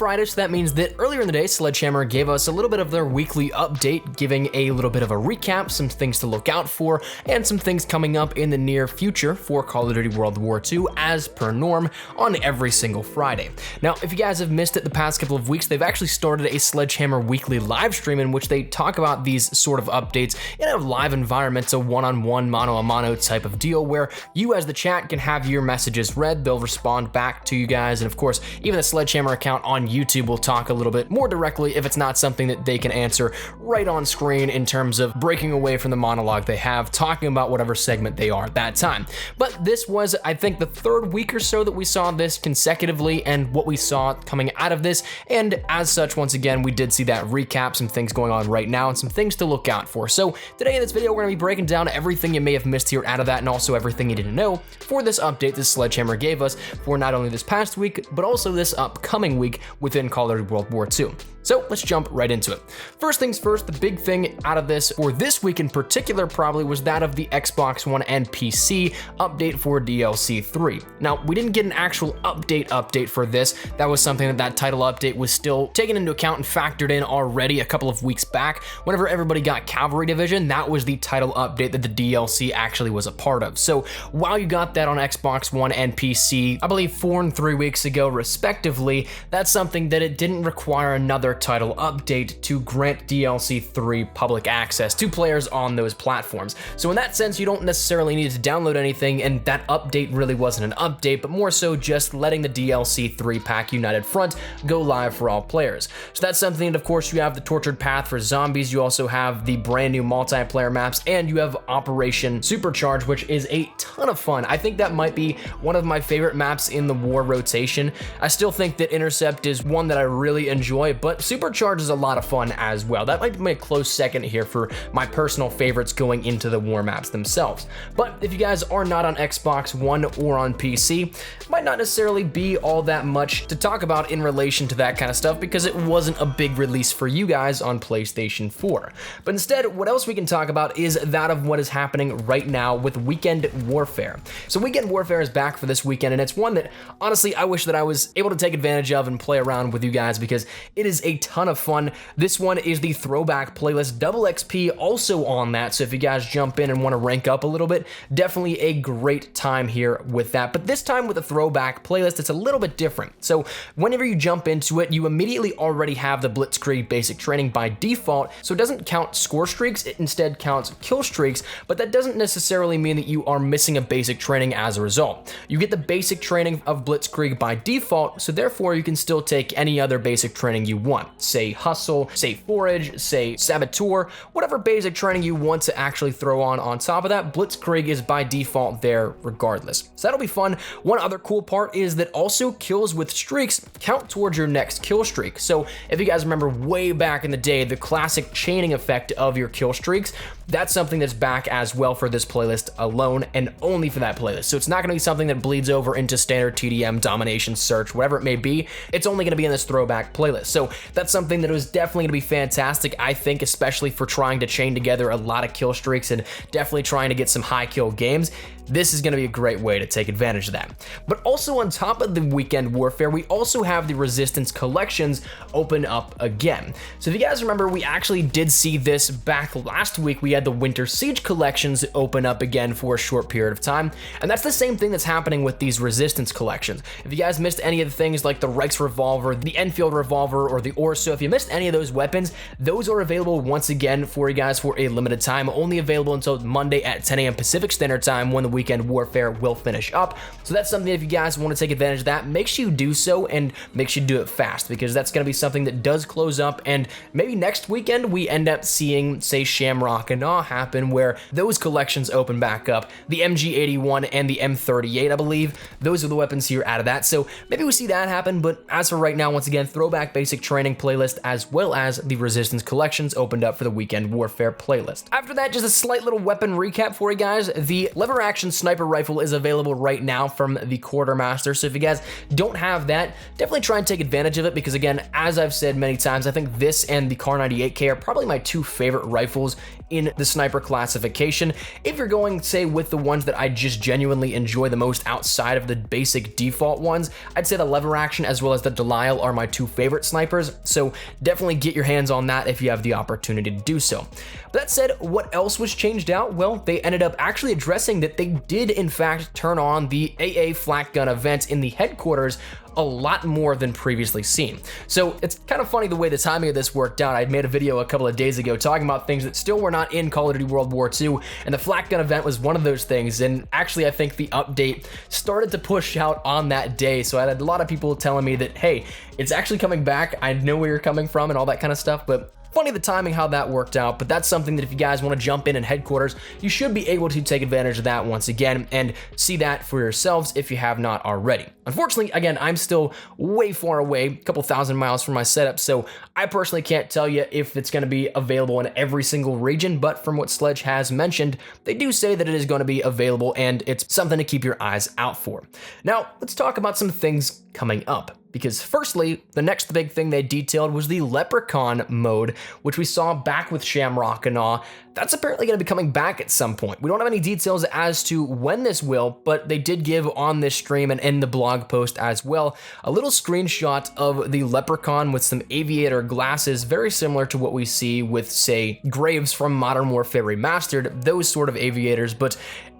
Friday, so that means that earlier in the day, Sledgehammer gave us a little bit of their weekly update, giving a little bit of a recap, some things to look out for, and some things coming up in the near future for Call of Duty World War II, as per norm, on every single Friday. Now, if you guys have missed it the past couple of weeks, they've actually started a Sledgehammer weekly live stream in which they talk about these sort of updates in a live environment, a one-on-one, mano-a-mano type of deal where you as the chat can have your messages read, they'll respond back to you guys, and of course, even the Sledgehammer account on YouTube will talk a little bit more directly if it's not something that they can answer right on screen in terms of breaking away from the monologue they have, talking about whatever segment they are at that time. But this was, I think, the third week or so that we saw this consecutively and what we saw coming out of this, and as such, once again, we did see that recap, some things going on right now, and some things to look out for. So today in this video, we're going to be breaking down everything you may have missed here out of that, and also everything you didn't know for this update this Sledgehammer gave us for not only this past week, but also this upcoming week within Call of Duty World War II. So let's jump right into it. First things first, the big thing out of this, for this week in particular probably, was that of the Xbox One and PC update for DLC 3. Now, we didn't get an actual update for this. That was something that title update was still taken into account and factored in already a couple of weeks back. Whenever everybody got Cavalry Division, that was the title update that the DLC actually was a part of. So while you got that on Xbox One and PC, I believe 4 and 3 weeks ago respectively, that's something that it didn't require another title update to grant DLC 3 public access to players on those platforms. So in that sense, you don't necessarily need to download anything, and that update really wasn't an update, but more so just letting the DLC 3 pack United Front go live for all players. So that's something, and of course you have the Tortured Path for zombies, you also have the brand new multiplayer maps, and you have Operation Supercharge, which is a ton of fun. I think that might be one of my favorite maps in the war rotation. I still think that Intercept is one that I really enjoy, but Supercharge is a lot of fun as well. That might be a close second here for my personal favorites going into the war maps themselves. But if you guys are not on Xbox One or on PC, might not necessarily be all that much to talk about in relation to that kind of stuff because it wasn't a big release for you guys on PlayStation 4. But instead, what else we can talk about is that of what is happening right now with Weekend Warfare. So Weekend Warfare is back for this weekend, and it's one that honestly I wish that I was able to take advantage of and play around with you guys because it is a ton of fun. This one is the throwback playlist, double XP also on that, so if you guys jump in and want to rank up a little bit, definitely a great time here with that. But this time with a throwback playlist, it's a little bit different. So whenever you jump into it, you immediately already have the Blitzkrieg basic training by default, so it doesn't count score streaks, it instead counts kill streaks, but that doesn't necessarily mean that you are missing a basic training as a result. You get the basic training of Blitzkrieg by default, so therefore you can still take any other basic training you want. Say Hustle, say Forage, say Saboteur, whatever basic training you want to actually throw on top of that, Blitzkrieg is by default there regardless. So that'll be fun. One other cool part is that also kills with streaks count towards your next kill streak. So if you guys remember way back in the day, the classic chaining effect of your kill streaks, that's something that's back as well for this playlist alone and only for that playlist. So it's not gonna be something that bleeds over into standard TDM, domination, search, whatever it may be. It's only gonna be in this throwback playlist. So that's something that was definitely gonna be fantastic, I think, especially for trying to chain together a lot of kill streaks and definitely trying to get some high kill games. This is going to be a great way to take advantage of that. But also on top of the Weekend Warfare, we also have the Resistance collections open up again. So if you guys remember, we actually did see this back last week. We had the Winter Siege collections open up again for a short period of time, and that's the same thing that's happening with these Resistance collections. If you guys missed any of the things like the Reichs revolver, the Enfield revolver, or the Orso, if you missed any of those weapons, those are available once again for you guys for a limited time, only available until Monday at 10 a.m. Pacific Standard Time when the Weekend Warfare will finish up. So that's something, if you guys want to take advantage of that, make sure you do so and make sure you do it fast, because that's going to be something that does close up, and maybe next weekend we end up seeing, say, Shamrock and Awe happen where those collections open back up. The MG81 and the M38, I believe, those are the weapons here out of that. So maybe we see that happen, but as for right now, once again, throwback basic training playlist as well as the Resistance collections opened up for the Weekend Warfare playlist. After that, just a slight little weapon recap for you guys. The lever action action sniper rifle is available right now from the Quartermaster. So if you guys don't have that, definitely try and take advantage of it, because again, as I've said many times, I think this and the Kar 98K are probably my two favorite rifles in the sniper classification. If you're going, say, with the ones that I just genuinely enjoy the most outside of the basic default ones, I'd say the lever action as well as the Delisle are my two favorite snipers, so definitely get your hands on that if you have the opportunity to do so. That said, what else was changed out? Well, they ended up actually addressing that they did in fact turn on the AA flak gun event in the headquarters a lot more than previously seen. So it's kind of funny the way the timing of this worked out. I made a video a couple of days ago talking about things that still were not in Call of Duty World War II, and the flak gun event was one of those things. And actually, I think the update started to push out on that day. So I had a lot of people telling me that, hey, it's actually coming back. I know where you're coming from and all that kind of stuff, but funny the timing how that worked out. But that's something that if you guys want to jump in headquarters, you should be able to take advantage of that once again and see that for yourselves if you have not already. Unfortunately, again, I'm still way far away, a couple thousand miles from my setup, so I personally can't tell you if it's going to be available in every single region, but from what Sledge has mentioned, they do say that it is going to be available, and it's something to keep your eyes out for. Now, let's talk about some things coming up. Because firstly, the next big thing they detailed was the Leprechaun mode, which we saw back with Shamrock and all. That's apparently going to be coming back at some point. We don't have any details as to when this will, but they did give on this stream and in the blog post as well a little screenshot of the Leprechaun with some aviator glasses, very similar to what we see with, say, Graves from Modern Warfare Remastered, those sort of aviators, but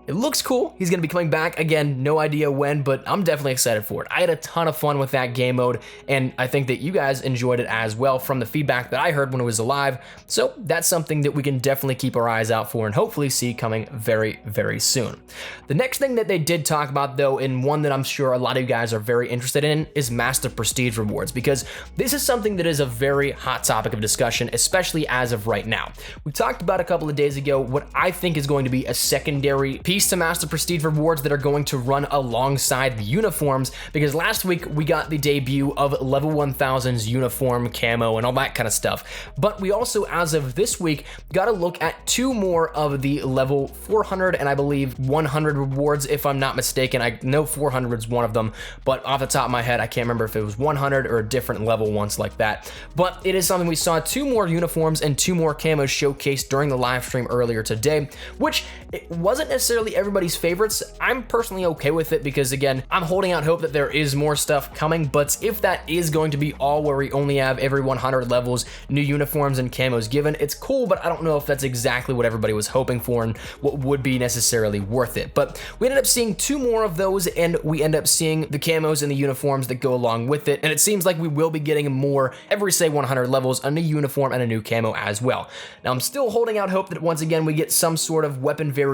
it looks cool. He's going to be coming back. Again, no idea when, but I'm definitely excited for it. I had a ton of fun with that game mode, and I think that you guys enjoyed it as well from the feedback that I heard when it was alive. So that's something that we can definitely keep our eyes out for and hopefully see coming very, very soon. The next thing that they did talk about, though, and one that I'm sure a lot of you guys are very interested in, is Master Prestige rewards, because this is something that is a very hot topic of discussion, especially as of right now. We talked about a couple of days ago what I think is going to be a secondary piece to Master Prestige rewards that are going to run alongside the uniforms, because last week we got the debut of level 1000's uniform, camo, and all that kind of stuff. But we also, as of this week, got to look at two more of the level 400 and I believe 100 rewards, if I'm not mistaken. I know 400 is one of them, but off the top of my head, I can't remember if it was 100 or a different level ones like that. But it is something we saw two more uniforms and two more camos showcased during the live stream earlier today, which it wasn't necessarily everybody's favorites. I'm personally okay with it because, again, I'm holding out hope that there is more stuff coming, but if that is going to be all where we only have every 100 levels new uniforms and camos given, it's cool, but I don't know if that's exactly what everybody was hoping for and what would be necessarily worth it. But we ended up seeing two more of those, and we end up seeing the camos and the uniforms that go along with it, and it seems like we will be getting more every, say, 100 levels, a new uniform and a new camo as well. Now, I'm still holding out hope that once again we get some sort of weapon variation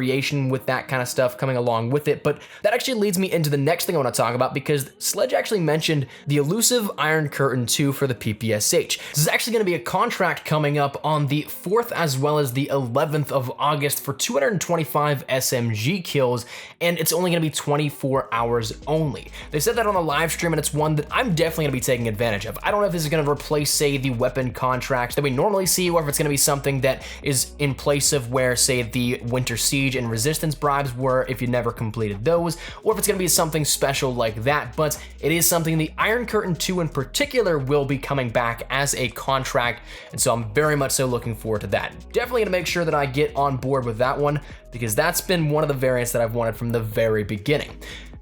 with that kind of stuff coming along with it, but that actually leads me into the next thing I want to talk about, because Sledge actually mentioned the elusive Iron Curtain 2 for the PPSH. This is actually going to be a contract coming up on the 4th as well as the 11th of August for 225 SMG kills, and it's only going to be 24 hours only. They said that on the live stream, and it's one that I'm definitely going to be taking advantage of. I don't know if this is going to replace, say, the weapon contracts that we normally see, or if it's going to be something that is in place of where, say, the Winter Siege and Resistance bribes were if you never completed those, or if it's going to be something special like that, but it is something the Iron Curtain 2 in particular will be coming back as a contract, and so I'm very much so looking forward to that. Definitely going to make sure that I get on board with that one, because that's been one of the variants that I've wanted from the very beginning.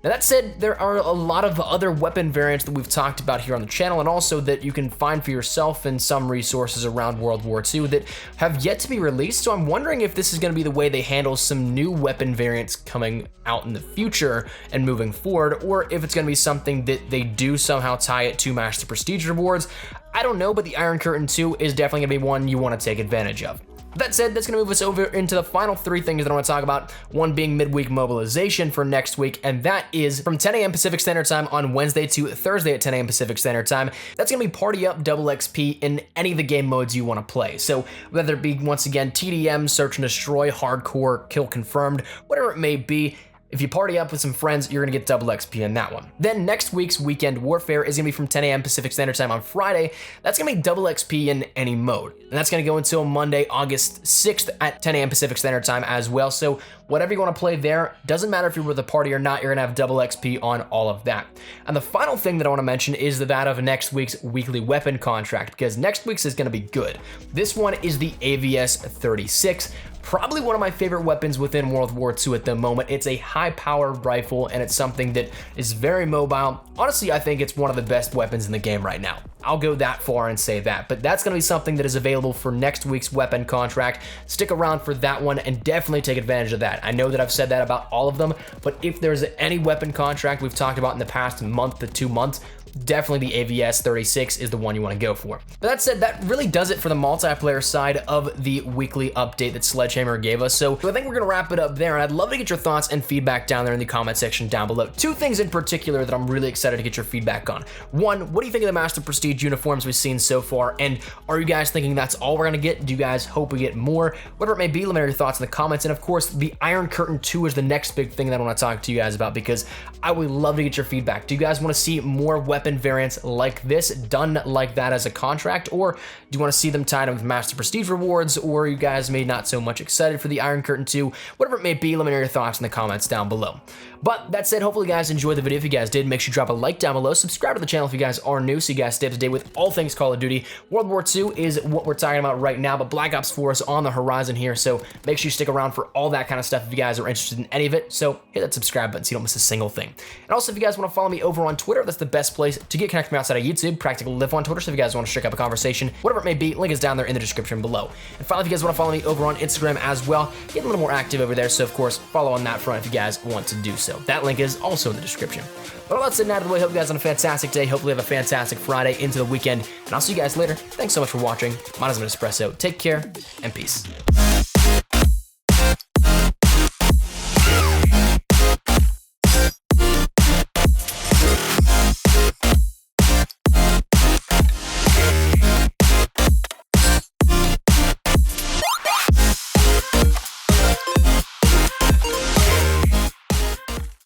Now, that said, there are a lot of other weapon variants that we've talked about here on the channel, and also that you can find for yourself in some resources around World War II that have yet to be released, so I'm wondering if this is going to be the way they handle some new weapon variants coming out in the future and moving forward, or if it's going to be something that they do somehow tie it to Master Prestige rewards. I don't know, but the Iron Curtain 2 is definitely going to be one you want to take advantage of. That said, that's going to move us over into the final three things that I want to talk about, one being midweek mobilization for next week, and that is from 10 a.m. Pacific Standard Time on Wednesday to Thursday at 10 a.m. Pacific Standard Time. That's going to be Party Up double XP in any of the game modes you want to play. So whether it be, once again, TDM, Search and Destroy, Hardcore, Kill Confirmed, whatever it may be, If you party up with some friends, you're gonna get double XP in that one. Then next week's Weekend Warfare is gonna be from 10 a.m. Pacific Standard Time on Friday. That's gonna be double XP in any mode. And that's gonna go until Monday, August 6th at 10 a.m. Pacific Standard Time as well. So whatever you wanna play there, doesn't matter if you're with a party or not, you're gonna have double XP on all of that. And the final thing that I wanna mention is that of next week's weekly weapon contract, because next week's is gonna be good. This one is the AVS 36. Probably one of my favorite weapons within World War II at the moment. It's a high-powered rifle, and it's something that is very mobile. Honestly, I think it's one of the best weapons in the game right now. I'll go that far and say that, but that's gonna be something that is available for next week's weapon contract. Stick around for that one and definitely take advantage of that. I know that I've said that about all of them, but if there's any weapon contract we've talked about in the past month to 2 months, definitely the AVS 36 is the one you want to go for. But that said, that really does it for the multiplayer side of the weekly update that Sledgehammer gave us. So I think we're gonna wrap it up there, and I'd love to get your thoughts and feedback down there in the comment section down below. 2 things in particular that I'm really excited to get your feedback on. 1, what do you think of the Master Prestige uniforms we've seen so far? And are you guys thinking that's all we're gonna get? Do you guys hope we get more? Whatever it may be, let me know your thoughts in the comments. And of course, the Iron Curtain 2 is the next big thing that I want to talk to you guys about, because I would love to get your feedback. Do you guys want to see more weapon variants like this done like that as a contract, or do you want to see them tied in with Master Prestige rewards, or you guys may not so much excited for the Iron Curtain 2? Whatever it may be, let me know your thoughts in the comments down below. But that said, hopefully you guys enjoyed the video. If you guys did, make sure you drop a like down below, subscribe to the channel if you guys are new so you guys stay up to date with all things Call of Duty. World War II is what we're talking about right now, but Black Ops 4 is on the horizon here, so make sure you stick around for all that kind of stuff if you guys are interested in any of it. So hit that subscribe button so you don't miss a single thing. And also, if you guys want to follow me over on Twitter, that's the best place to get connected from outside of YouTube. Practical Live on Twitter, so if you guys want to strike up a conversation, whatever it may be, link is down there in the description below. And finally, if you guys want to follow me over on Instagram as well, get a little more active over there, so of course, follow on that front if you guys want to do so. That link is also in the description. But all that said and out of the way, hope you guys have a fantastic day. Hopefully have a fantastic Friday into the weekend, and I'll see you guys later. Thanks so much for watching. My name is Espresso. Take care, and peace.